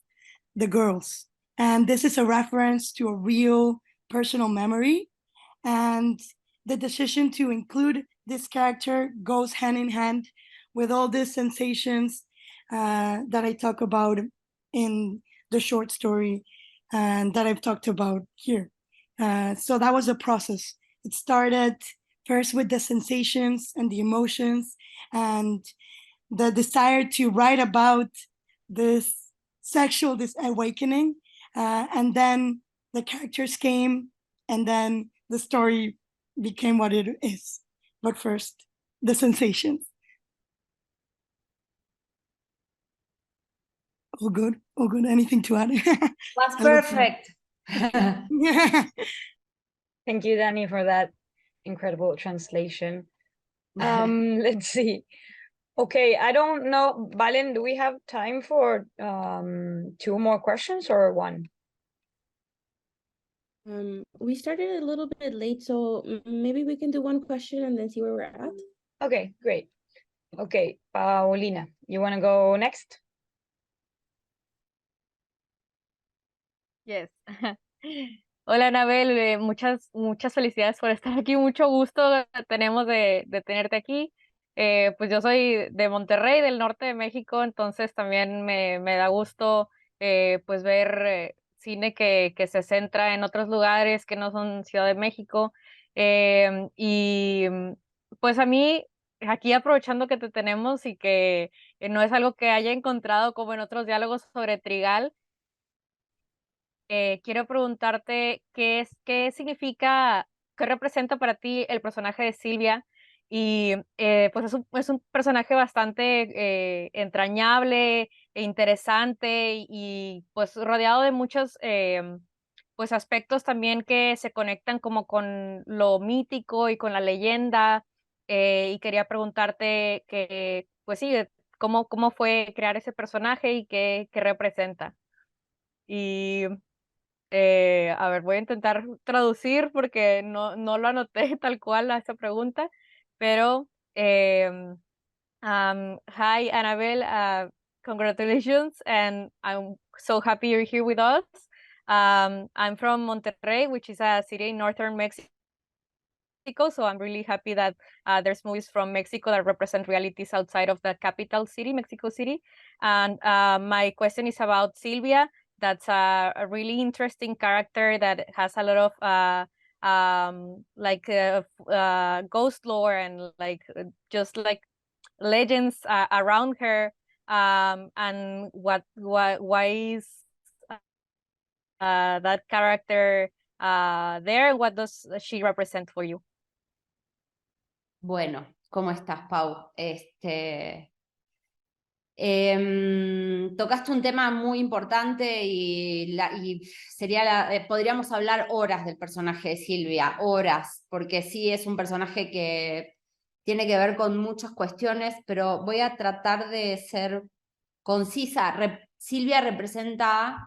the girls. And this is a reference to a real personal memory. And the decision to include this character goes hand in hand with all these sensations that I talk about in the short story and that I've talked about here. So that was a process. It started first with the sensations and the emotions and the desire to write about this this awakening, and then the characters came, and then the story became what it is. But first, the sensations. All good, all good. Anything to add? Was perfect. Thank you, Danny, for that incredible translation. Let's see. Okay, I don't know, Valen, do we have time for 2 more questions or 1? We started a little bit late, so maybe we can do 1 question and then see where we're at. Okay, great. Okay, Paulina, you want to go next? Yes. Hola, Anabel, muchas felicidades por estar aquí, mucho gusto tenemos de tenerte aquí. Pues yo soy de Monterrey, del norte de México, entonces también me da gusto pues ver cine que se centra en otros lugares que no son Ciudad de México. Pues a mí, aquí aprovechando que te tenemos y que no es algo que haya encontrado como en otros diálogos sobre Trigal, quiero preguntarte qué significa, qué representa para ti el personaje de Silvia. Y pues es un personaje bastante entrañable e interesante y pues rodeado de muchos pues aspectos también que se conectan como con lo mítico y con la leyenda. Y quería preguntarte pues sí, cómo fue crear ese personaje y qué representa. Y a ver, voy a intentar traducir porque no lo anoté tal cual a esa pregunta, pero hi, Annabelle, congratulations, and I'm so happy you're here with us. I'm from Monterrey, which is a city in northern Mexico, so I'm really happy that there's movies from Mexico that represent realities outside of the capital city, Mexico City. And my question is about Silvia. That's a really interesting character that has a lot of ghost lore and just like legends around her. And why is that character there? What does she represent for you? Bueno, ¿cómo estás, Pau? Tocaste un tema muy importante y podríamos hablar horas del personaje de Silvia, horas, porque sí es un personaje que tiene que ver con muchas cuestiones, pero voy a tratar de ser concisa. Silvia representa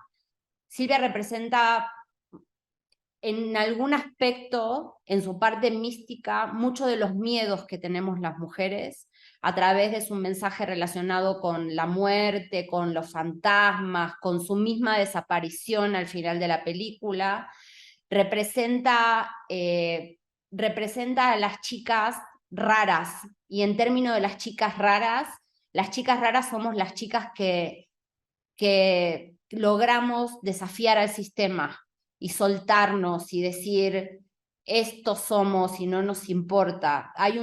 en algún aspecto, en su parte mística, muchos de los miedos que tenemos las mujeres a través de su mensaje relacionado con la muerte, con los fantasmas, con su misma desaparición al final de la película. Representa a las chicas raras, y en términos de las chicas raras somos las chicas que logramos desafiar al sistema y soltarnos y decir, estos somos y no nos importa. Hay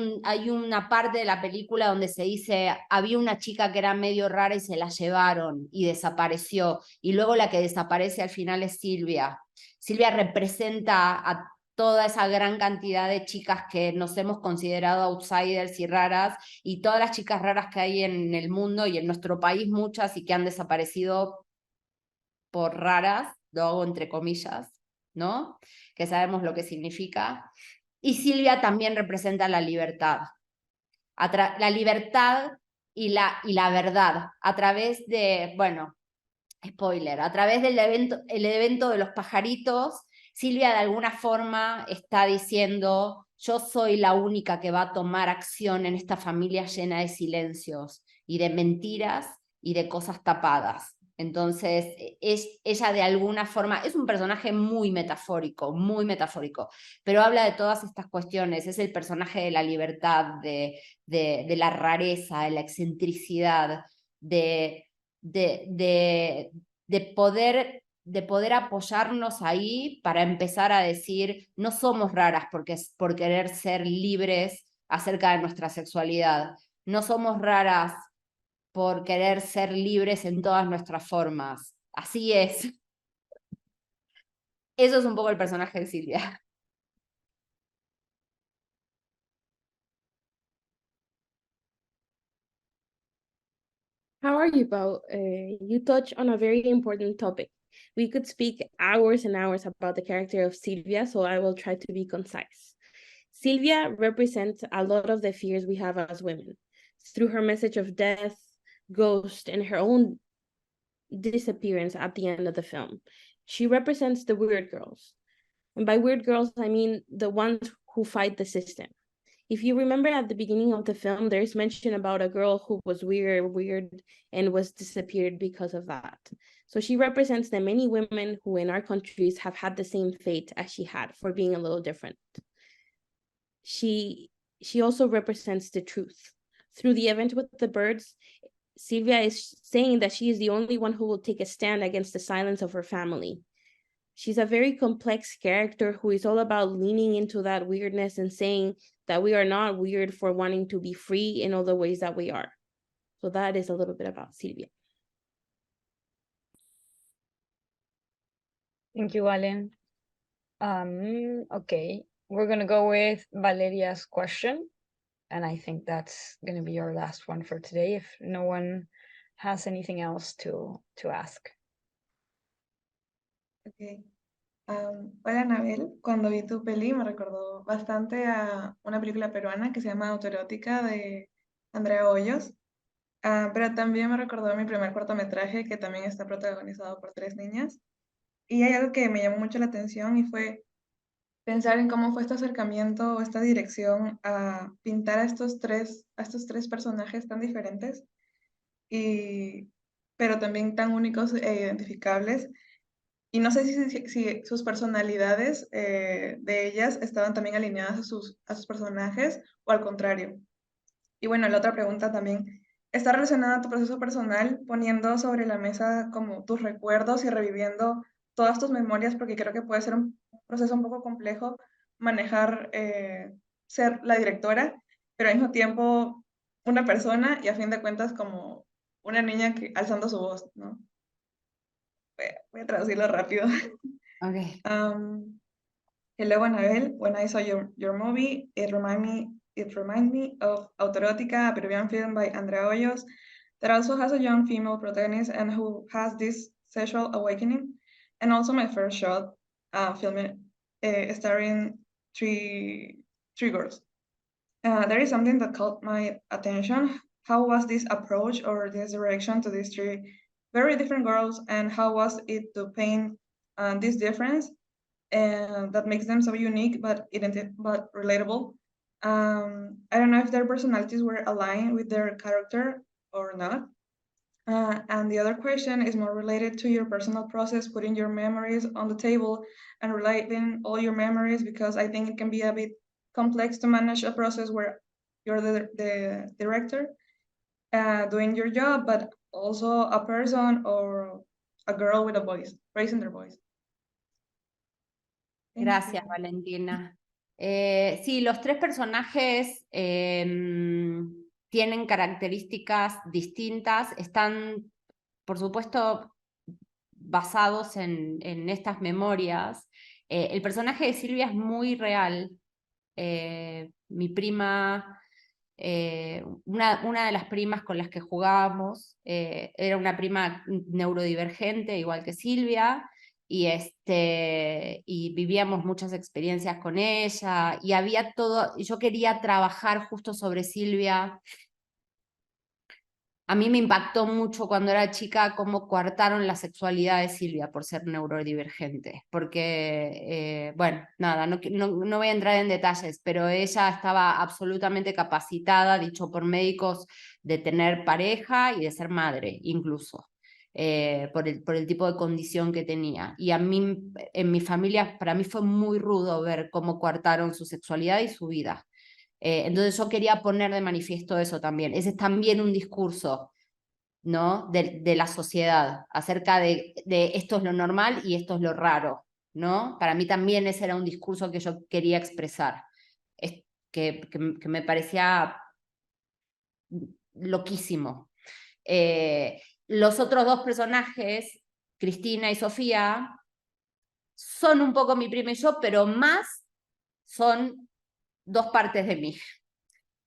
una parte de la película donde se dice, había una chica que era medio rara y se la llevaron y desapareció, y luego la que desaparece al final es Silvia. Silvia representa a toda esa gran cantidad de chicas que nos hemos considerado outsiders y raras, y todas las chicas raras que hay en el mundo y en nuestro país, muchas, y que han desaparecido por raras, lo hago entre comillas, ¿no? Que sabemos lo que significa. Y Silvia también representa la libertad. La libertad y la verdad, a través de, bueno, spoiler, a través del evento de los pajaritos, Silvia de alguna forma está diciendo, yo soy la única que va a tomar acción en esta familia llena de silencios y de mentiras y de cosas tapadas. Entonces, ella de alguna forma, es un personaje muy metafórico, pero habla de todas estas cuestiones. Es el personaje de la libertad, de la rareza, de la excentricidad, de poder apoyarnos ahí para empezar a decir, no somos raras por querer ser libres acerca de nuestra sexualidad, no somos raras por querer ser libres en todas nuestras formas. Así es. Eso es un poco el personaje de Silvia. How are you, Pau? You touch on a very important topic. We could speak hours and hours about the character of Silvia, so I will try to be concise. Silvia represents a lot of the fears we have as women. Through her message of death, ghost, and her own disappearance at the end of the film, she represents the weird girls. And by weird girls, I mean the ones who fight the system. If you remember at the beginning of the film, there's mention about a girl who was weird and was disappeared because of that. So she represents the many women who in our countries have had the same fate as she had for being a little different. She also represents the truth. Through the event with the birds, Silvia is saying that she is the only one who will take a stand against the silence of her family. She's a very complex character who is all about leaning into that weirdness and saying that we are not weird for wanting to be free in all the ways that we are. So that is a little bit about Silvia. Thank you, Valen. Okay, we're gonna go with Valeria's question. And I think that's gonna be our last one for today, if no one has anything else to ask. Okay. Hola, Anabel. Cuando vi tu peli me recordó bastante a una película peruana que se llama Autoerótica de Andrea Hoyos. pero también me recordó mi primer cortometraje que también está protagonizado por 3 niñas. Y hay algo que me llamó mucho la atención y fue pensar en cómo fue este acercamiento o esta dirección a pintar a estos tres personajes tan diferentes, y, pero también tan únicos e identificables. Y no sé si sus personalidades de ellas estaban también alineadas a sus personajes o al contrario. Y bueno, la otra pregunta también, ¿está relacionada a tu proceso personal poniendo sobre la mesa como tus recuerdos y reviviendo todas tus memorias? Porque creo que puede ser un proceso un poco complejo manejar, ser la directora, pero al mismo tiempo una persona y a fin de cuentas como una niña que, alzando su voz, ¿no? Voy a traducirlo rápido. Okay. Hello, Annabelle. When I saw your movie, it reminded me of Autoerótica, a Peruvian film by Andrea Hoyos that also has a young female protagonist and who has this sexual awakening. And also my first shot, filming, starring three girls. There is something that caught my attention. How was this approach or this direction to these three very different girls, and how was it to paint this difference? And that makes them so unique but relatable. I don't know if their personalities were aligned with their character or not. And the other question is more related to your personal process, putting your memories on the table and relating all your memories, because I think it can be a bit complex to manage a process where you're the director doing your job, but also a person or a girl with a voice, raising their voice. Thank Gracias, you. Valentina. Sí, los tres personajes tienen características distintas, están, por supuesto, basados en estas memorias. El personaje de Silvia es muy real. Mi prima, una de las primas con las que jugábamos, era una prima neurodivergente, igual que Silvia, y vivíamos muchas experiencias con ella, y había todo, yo quería trabajar justo sobre Silvia. A mí me impactó mucho cuando era chica cómo coartaron la sexualidad de Silvia por ser neurodivergente, porque, bueno, nada, no voy a entrar en detalles, pero ella estaba absolutamente capacitada, dicho por médicos, de tener pareja y de ser madre, incluso. Por el tipo de condición que tenía. Y a mí, en mi familia, para mí fue muy rudo ver cómo coartaron su sexualidad y su vida. Entonces yo quería poner de manifiesto eso también. Ese es también un discurso, ¿no? de la sociedad, acerca de esto es lo normal y esto es lo raro, ¿no? Para mí también ese era un discurso que yo quería expresar, que me parecía loquísimo. Los otros dos personajes, Cristina y Sofía, son un poco mi prima y yo, pero más son dos partes de mí.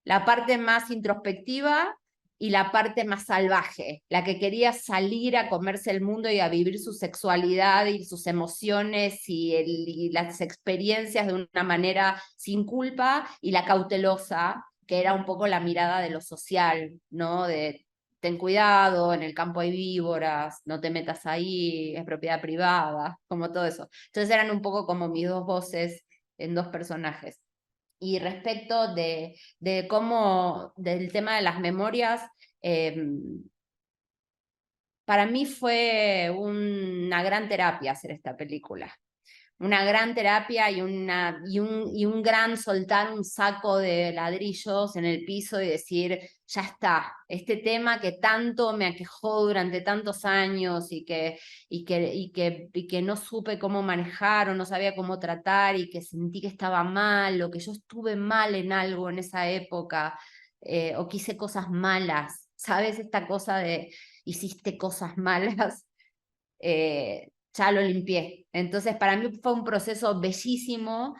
La parte más introspectiva y la parte más salvaje, la que quería salir a comerse el mundo y a vivir su sexualidad y sus emociones y las experiencias de una manera sin culpa, y la cautelosa, que era un poco la mirada de lo social, ¿no? De ten cuidado, en el campo hay víboras, no te metas ahí, es propiedad privada, como todo eso. Entonces eran un poco como mis dos voces en dos personajes. Y respecto del tema de las memorias, para mí fue una gran terapia hacer esta película. Una gran terapia y un gran soltar un saco de ladrillos en el piso y decir, ya está, este tema que tanto me aquejó durante tantos años y que no supe cómo manejar o no sabía cómo tratar y que sentí que estaba mal o que yo estuve mal en algo en esa época, o que hice cosas malas, ¿sabes? Esta cosa de hiciste cosas malas. Ya lo limpié. Entonces, para mí fue un proceso bellísimo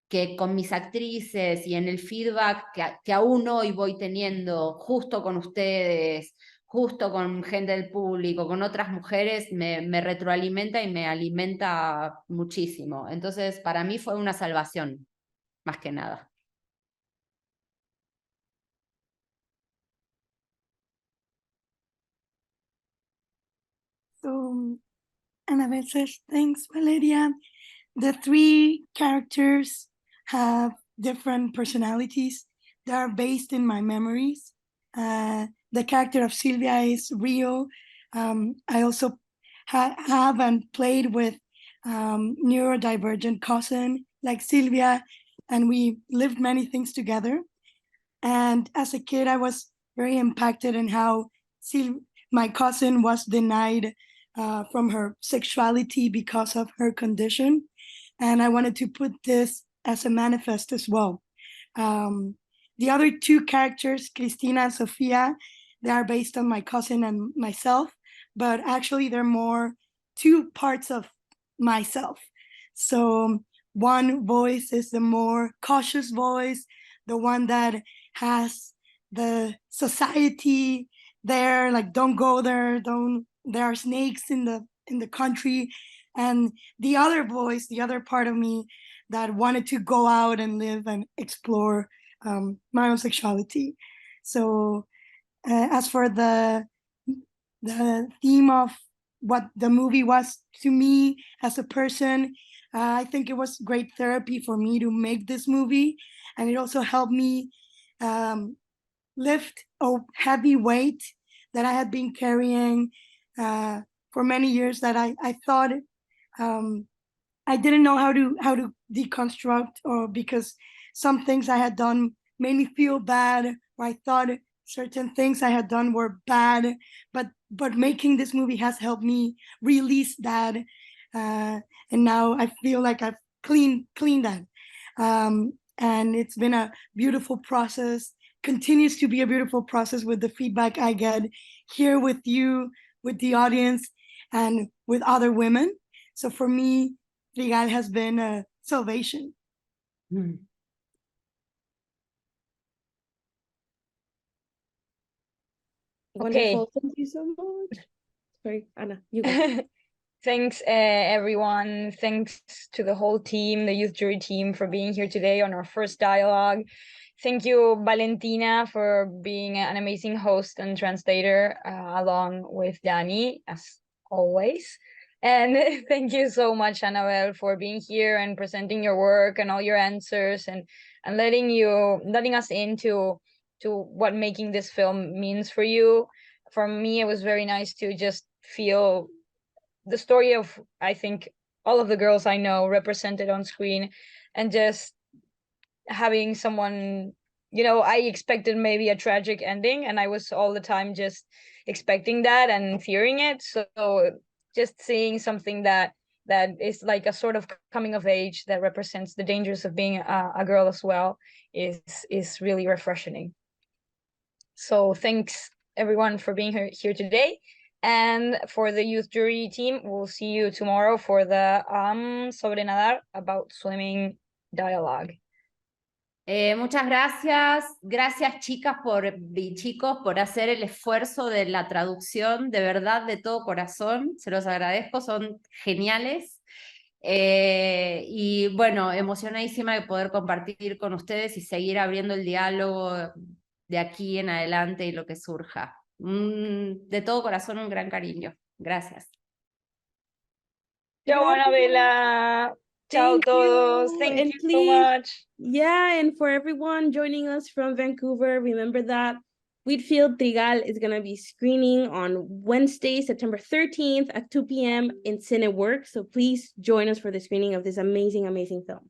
que con mis actrices y en el feedback que aún hoy voy teniendo, justo con ustedes, justo con gente del público, con otras mujeres, me retroalimenta y me alimenta muchísimo. Entonces, para mí fue una salvación, más que nada. So, Annabelle says, thanks, Valeria. The three characters have different personalities that are based in my memories. The character of Sylvia is real. I also have and played with neurodivergent cousin like Sylvia, and we lived many things together. And as a kid, I was very impacted in how my cousin was denied from her sexuality because of her condition. And I wanted to put this as a manifest as well. The other two characters, Cristina and Sofia, they are based on my cousin and myself, but actually they're more two parts of myself. So one voice is the more cautious voice, the one that has the society there, like don't go there, there are snakes in the country. And the other voice, the other part of me that wanted to go out and live and explore my own sexuality. So as for the theme of what the movie was to me as a person, I think it was great therapy for me to make this movie. And it also helped me lift a heavy weight that I had been carrying for many years that I thought I didn't know how to deconstruct, or because some things I had done made me feel bad, or I thought certain things I had done were bad, but making this movie has helped me release that, and now I feel like I've cleaned that, and it's been a beautiful process, continues to be a beautiful process with the feedback I get here with you, with the audience, and with other women. So for me, Trigal has been a salvation. Wonderful. Thank you so much. Sorry, Anna, you go. Thanks, everyone. Thanks to the whole team, the youth jury team, for being here today on our first dialogue. Thank you, Valentina, for being an amazing host and translator, along with Dani, as always. And thank you so much, Annabelle, for being here and presenting your work and all your answers, and letting us into what making this film means for you. For me, it was very nice to just feel the story of, I think, all of the girls I know represented on screen, and just having someone, I expected maybe a tragic ending, and I was all the time just expecting that and fearing it. So just seeing something that is like a sort of coming of age that represents the dangers of being a girl as well is really refreshing. So thanks everyone for being here today. And for the youth jury team, we'll see you tomorrow for the Sobre Nadar, about swimming dialogue. Muchas gracias. Gracias, chicas y chicos, por hacer el esfuerzo de la traducción, de verdad, de todo corazón. Se los agradezco, son geniales. Y bueno, emocionadísima de poder compartir con ustedes y seguir abriendo el diálogo de aquí en adelante y lo que surja. De todo corazón, un gran cariño. Gracias. Chao, Anabela. Ciao todos. Thank you so much. Yeah, and for everyone joining us from Vancouver, remember that Whitfield Trigal is going to be screening on Wednesday, September 13th at 2 p.m. in Cineworks. So please join us for the screening of this amazing, amazing film.